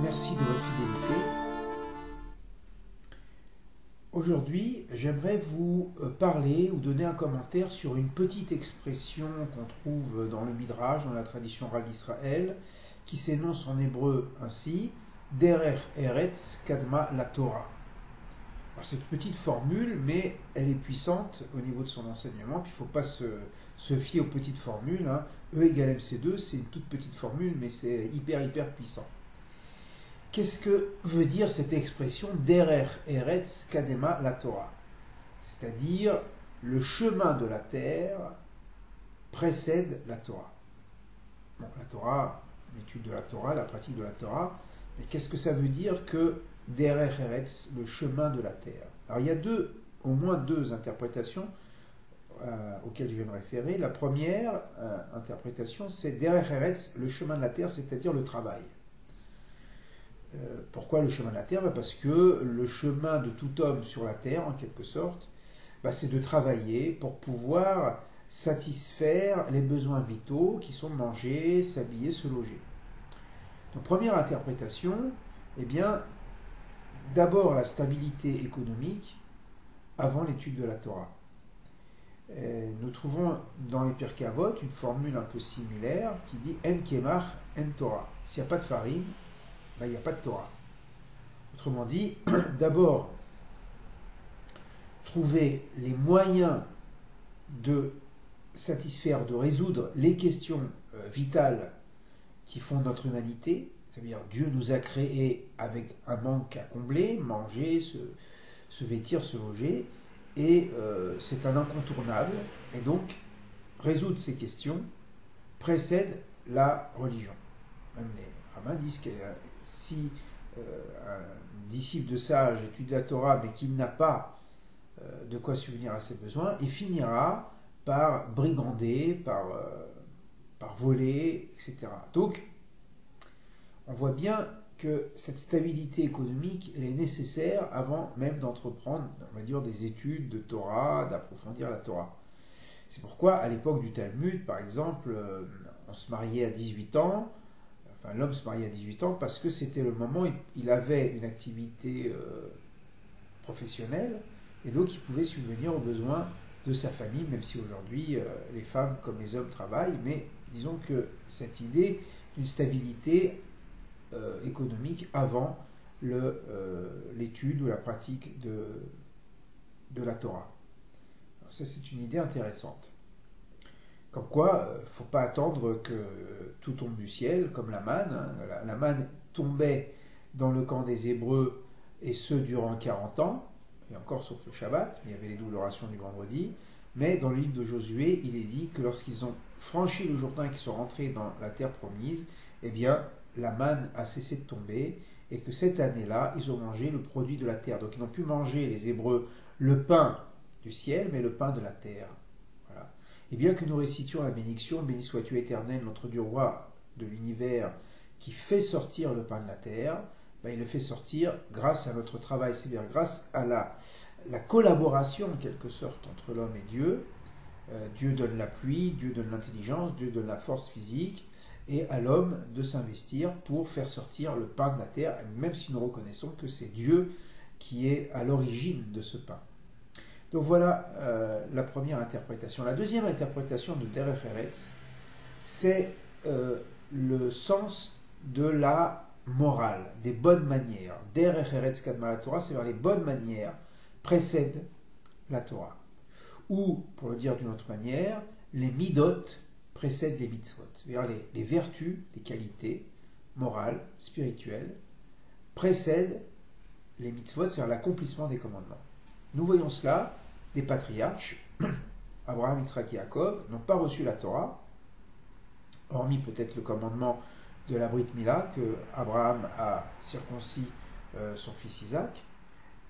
Merci de votre fidélité. Aujourd'hui, j'aimerais vous parler ou donner un commentaire sur une petite expression qu'on trouve dans le Midrash, dans la tradition orale d'Israël, qui s'énonce en hébreu ainsi: Derer Eretz Kadma la Torah. Alors, c'est une petite formule, mais elle est puissante au niveau de son enseignement. Puis il ne faut pas se fier aux petites formules. E égale MC2, c'est une toute petite formule, mais c'est hyper puissant. Qu'est-ce que veut dire cette expression Derer Eretz Kadema la Torah? C'est-à-dire, le chemin de la terre précède la Torah. Bon, la Torah, l'étude de la Torah, la pratique de la Torah, mais qu'est-ce que ça veut dire que Derer Eretz, le chemin de la terre? Alors il y a au moins deux interprétations auxquelles je vais me référer. La première interprétation, c'est Derer Eretz, le chemin de la terre, c'est-à-dire le travail. Pourquoi le chemin de la terre? Parce que le chemin de tout homme sur la terre, en quelque sorte, c'est de travailler pour pouvoir satisfaire les besoins vitaux qui sont manger, s'habiller, se loger. Donc première interprétation, d'abord la stabilité économique avant l'étude de la Torah. Nous trouvons dans les Pirkei Avot une formule un peu similaire qui dit En kemach, en Torah. S'il n'y a pas de farine, il n'y a pas de Torah. Autrement dit, d'abord, trouver les moyens de satisfaire, de résoudre les questions vitales qui font notre humanité. C'est-à-dire, Dieu nous a créés avec un manque à combler, manger, se vêtir, se loger, et c'est un incontournable. Et donc, résoudre ces questions précède la religion. Même les rabbins disent que si un disciple de sage étudie la Torah mais qu'il n'a pas de quoi subvenir à ses besoins, il finira par brigander, par voler, etc. Donc, on voit bien que cette stabilité économique, elle est nécessaire avant même d'entreprendre, on va dire, des études de Torah, d'approfondir la Torah. C'est pourquoi, à l'époque du Talmud, par exemple, on se mariait à 18 ans, l'homme se mariait à 18 ans parce que c'était le moment où il avait une activité professionnelle et donc il pouvait subvenir aux besoins de sa famille, même si aujourd'hui les femmes comme les hommes travaillent, mais disons que cette idée d'une stabilité économique avant l'étude ou la pratique de la Torah. Alors ça, c'est une idée intéressante. Comme quoi, il ne faut pas attendre que tout tombe du ciel, comme la manne. La manne tombait dans le camp des Hébreux, et ce durant 40 ans, et encore sauf le Shabbat, mais il y avait les doubles rations du vendredi. Mais dans le livre de Josué, il est dit que lorsqu'ils ont franchi le Jourdain et qu'ils sont rentrés dans la terre promise, la manne a cessé de tomber, et que cette année-là, ils ont mangé le produit de la terre. Donc ils n'ont pu manger, les Hébreux, le pain du ciel, mais le pain de la terre. Et bien que nous récitions la bénédiction, béni sois-tu éternel, notre Dieu roi de l'univers, qui fait sortir le pain de la terre, il le fait sortir grâce à notre travail, c'est-à-dire grâce à la collaboration en quelque sorte entre l'homme et Dieu. Dieu donne la pluie, Dieu donne l'intelligence, Dieu donne la force physique, et à l'homme de s'investir pour faire sortir le pain de la terre, même si nous reconnaissons que c'est Dieu qui est à l'origine de ce pain. Donc voilà la première interprétation. La deuxième interprétation de Derer Eretz, c'est le sens de la morale, des bonnes manières. Derer Eretz Kadma la Torah, c'est-à-dire les bonnes manières précèdent la Torah. Ou, pour le dire d'une autre manière, les midot précèdent les mitzvot. C'est-à-dire les vertus, les qualités morales, spirituelles, précèdent les mitzvot, c'est-à-dire l'accomplissement des commandements. Nous voyons cela, des patriarches, Abraham, Yitzhak et Jacob, n'ont pas reçu la Torah, hormis peut-être le commandement de la Brit Mila, que Abraham a circoncis son fils Isaac.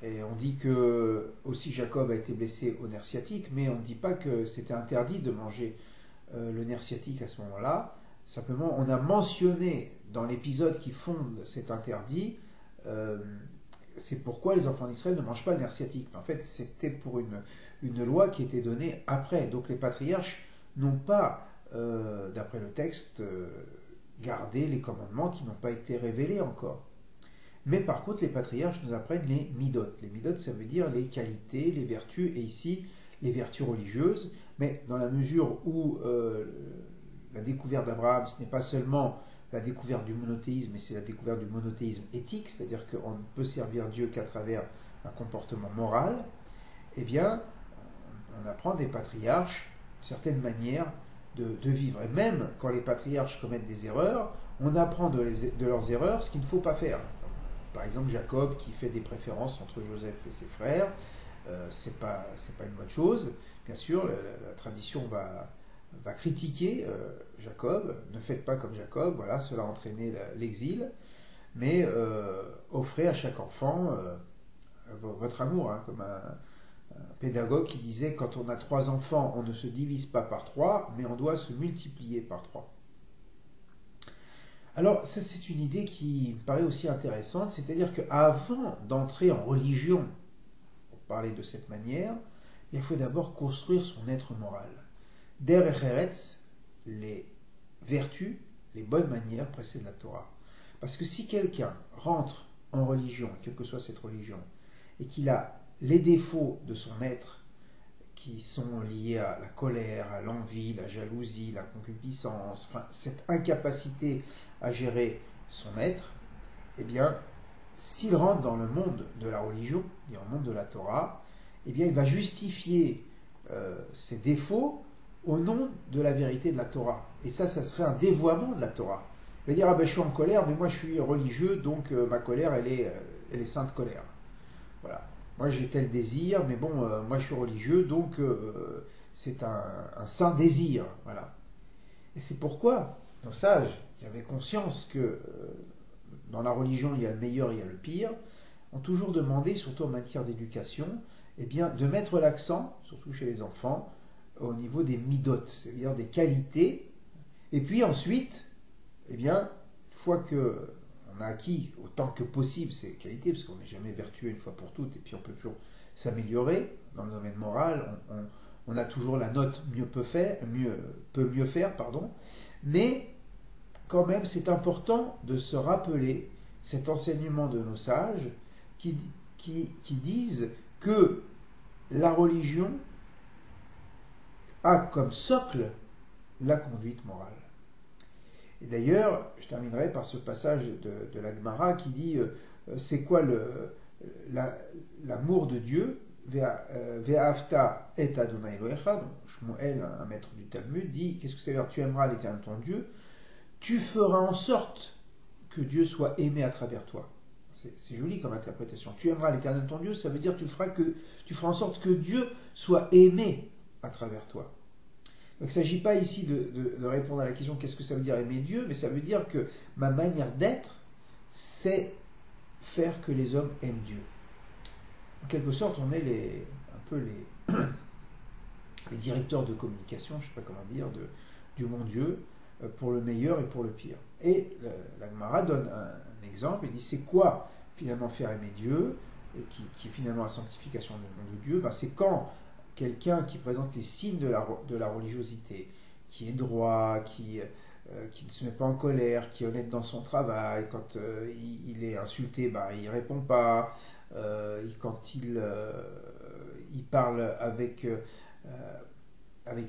Et on dit que aussi Jacob a été blessé au nerf sciatique, mais on ne dit pas que c'était interdit de manger le nerf sciatique à ce moment-là. Simplement, on a mentionné dans l'épisode qui fonde cet interdit, c'est pourquoi les enfants d'Israël ne mangent pas le nerf sciatique. En fait, c'était pour une loi qui était donnée après. Donc les patriarches n'ont pas, d'après le texte, gardé les commandements qui n'ont pas été révélés encore. Mais par contre, les patriarches nous apprennent les midot. Les midot, ça veut dire les qualités, les vertus, et ici, les vertus religieuses. Mais dans la mesure où la découverte d'Abraham, ce n'est pas seulement la découverte du monothéisme, mais c'est la découverte du monothéisme éthique, c'est-à-dire qu'on ne peut servir Dieu qu'à travers un comportement moral, eh bien, on apprend des patriarches certaines manières de vivre. Et même quand les patriarches commettent des erreurs, on apprend de leurs erreurs ce qu'il ne faut pas faire. Par exemple, Jacob qui fait des préférences entre Joseph et ses frères, c'est pas une bonne chose. Bien sûr, la tradition va critiquer Jacob. Ne faites pas comme Jacob, voilà, cela a entraîné l'exil. Mais offrez à chaque enfant votre amour, hein, comme un pédagogue qui disait quand on a 3 enfants, on ne se divise pas par 3, mais on doit se multiplier par 3. Alors, ça c'est une idée qui me paraît aussi intéressante, c'est-à-dire qu'avant d'entrer en religion, pour parler de cette manière, il faut d'abord construire son être moral. Derech Eretz, les vertus, les bonnes manières précèdent la Torah. Parce que si quelqu'un rentre en religion, quelle que soit cette religion, et qu'il a les défauts de son être qui sont liés à la colère, à l'envie, la jalousie, la concupiscence, enfin cette incapacité à gérer son être, eh bien, s'il rentre dans le monde de la religion, dans le monde de la Torah, eh bien, il va justifier ses défauts au nom de la vérité de la Torah. Et ça serait un dévoiement de la Torah. Il va dire, ah ben je suis en colère, mais moi je suis religieux, donc ma colère, elle est sainte colère. Voilà. Moi j'ai tel désir, mais bon, moi je suis religieux, donc c'est un saint désir. Voilà. Et c'est pourquoi nos sages, qui avaient conscience que dans la religion il y a le meilleur, il y a le pire, ont toujours demandé, surtout en matière d'éducation, eh bien, de mettre l'accent, surtout chez les enfants, au niveau des midot, c'est-à-dire des qualités. Et puis ensuite, eh bien, une fois que on a acquis autant que possible ces qualités, parce qu'on n'est jamais vertueux une fois pour toutes, et puis on peut toujours s'améliorer dans le domaine moral, on a toujours la note peut mieux faire, pardon, mais quand même c'est important de se rappeler cet enseignement de nos sages qui disent que la religion a comme socle la conduite morale. Et d'ailleurs, je terminerai par ce passage de la Gemara qui dit c'est quoi l'amour de Dieu, Ve'ahavta et Adonai Elohecha, donc Shmuel, un maître du Talmud, dit qu'est-ce que ça veut dire? Tu aimeras l'Éternel ton Dieu, tu feras en sorte que Dieu soit aimé à travers toi. C'est joli comme interprétation. Tu aimeras l'Éternel ton Dieu, ça veut dire que tu feras en sorte que Dieu soit aimé à travers toi. Donc il ne s'agit pas ici de répondre à la question qu'est-ce que ça veut dire aimer Dieu, mais ça veut dire que ma manière d'être, c'est faire que les hommes aiment Dieu. En quelque sorte, on est un peu les directeurs de communication, je ne sais pas comment dire, du bon Dieu, pour le meilleur et pour le pire. Et la Gemara donne un exemple, il dit c'est quoi finalement faire aimer Dieu, et qui est finalement la sanctification du nom de Dieu, ben, c'est quand quelqu'un qui présente les signes de la religiosité, qui est droit, qui ne se met pas en colère, qui est honnête dans son travail, quand il est insulté, ben, il ne répond pas, quand il parle avec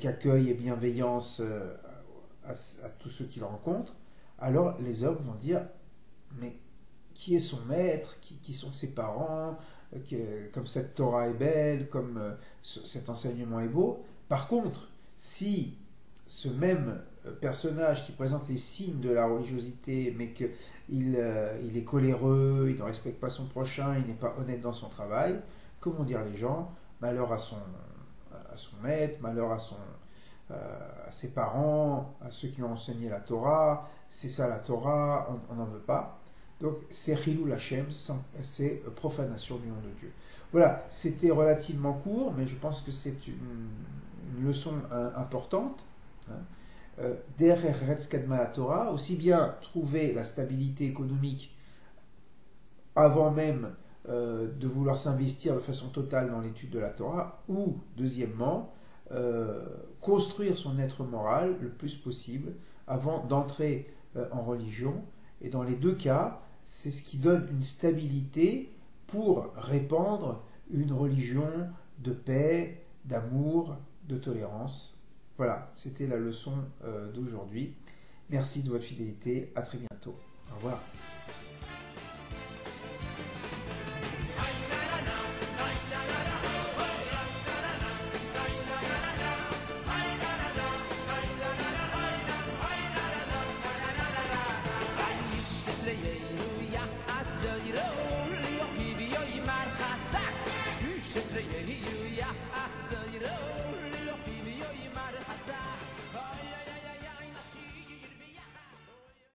accueil et bienveillance à tous ceux qu'il rencontre, alors les hommes vont dire, mais qui est son maître, qui sont ses parents, comme cette Torah est belle, comme cet enseignement est beau. Par contre, si ce même personnage qui présente les signes de la religiosité, mais qu'il est coléreux, il ne respecte pas son prochain, il n'est pas honnête dans son travail, que vont dire les gens? Malheur à son maître, malheur à ses parents, à ceux qui lui ont enseigné la Torah, c'est ça la Torah, on n'en veut pas. Donc c'est Chilul Hashem, c'est profanation du nom de Dieu. Voilà, c'était relativement court, mais je pense que c'est une leçon importante. Derech Eretz Kadma la Torah, aussi bien trouver la stabilité économique avant même de vouloir s'investir de façon totale dans l'étude de la Torah, ou deuxièmement, construire son être moral le plus possible avant d'entrer en religion. Et dans les deux cas, c'est ce qui donne une stabilité pour répandre une religion de paix, d'amour, de tolérance. Voilà, c'était la leçon d'aujourd'hui. Merci de votre fidélité, à très bientôt. Au revoir.